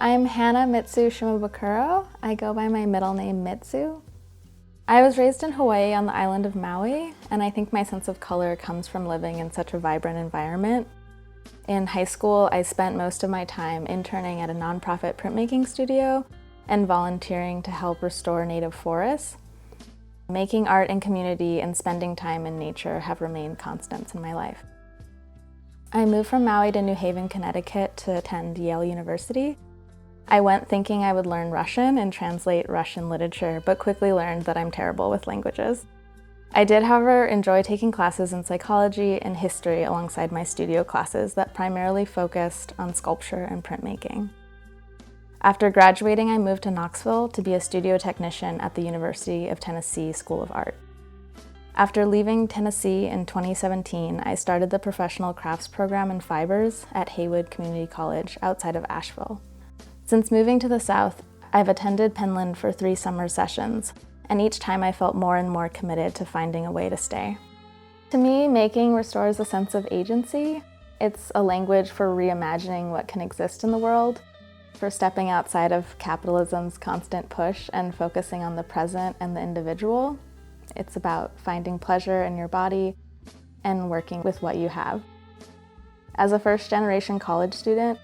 I'm Hannah Mitsu Shimabukuro. I go by my middle name Mitsu. I was raised in Hawaii on the island of Maui, and I think my sense of color comes from living in such a vibrant environment. In high school, I spent most of my time interning at a nonprofit printmaking studio and volunteering to help restore native forests. Making art in community and spending time in nature have remained constants in my life. I moved from Maui to New Haven, Connecticut to attend Yale University. I went thinking I would learn Russian and translate Russian literature, but quickly learned that I'm terrible with languages. I did, however, enjoy taking classes in psychology and history alongside my studio classes that primarily focused on sculpture and printmaking. After graduating, I moved to Knoxville to be a studio technician at the University of Tennessee School of Art. After leaving Tennessee in 2017, I started the professional crafts program in fibers at Haywood Community College outside of Asheville. Since moving to the South, I've attended Penland for 3 summer sessions, and each time I felt more and more committed to finding a way to stay. To me, making restores a sense of agency. It's a language for reimagining what can exist in the world, for stepping outside of capitalism's constant push and focusing on the present and the individual. It's about finding pleasure in your body and working with what you have. As a first-generation college student,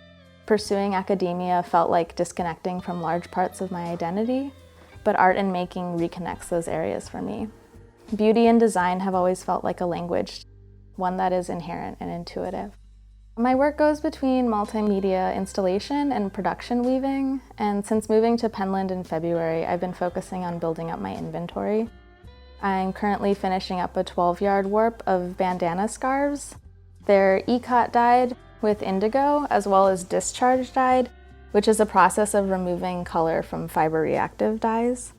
pursuing academia felt like disconnecting from large parts of my identity, but art and making reconnects those areas for me. Beauty and design have always felt like a language, one that is inherent and intuitive. My work goes between multimedia installation and production weaving, and since moving to Penland in February, I've been focusing on building up my inventory. I'm currently finishing up a 12-yard warp of bandana scarves. They're ikat dyed with indigo, as well as discharge dyed, which is a process of removing color from fiber reactive dyes.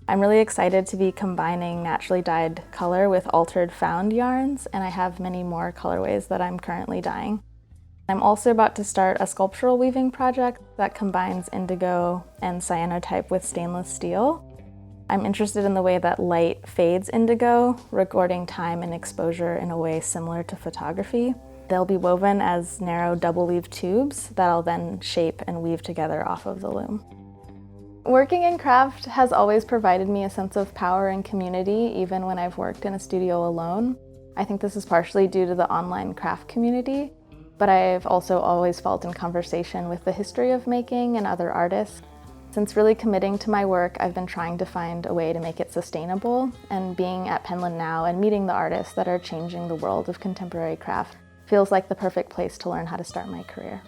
I'm really excited to be combining naturally dyed color with altered found yarns, and I have many more colorways that I'm currently dyeing. I'm also about to start a sculptural weaving project that combines indigo and cyanotype with stainless steel. I'm interested in the way that light fades indigo, recording time and exposure in a way similar to photography. They'll be woven as narrow double-weave tubes that I'll then shape and weave together off of the loom. Working in craft has always provided me a sense of power and community, even when I've worked in a studio alone. I think this is partially due to the online craft community, but I've also always felt in conversation with the history of making and other artists. Since really committing to my work, I've been trying to find a way to make it sustainable, and being at Penland now and meeting the artists that are changing the world of contemporary craft feels like the perfect place to learn how to start my career.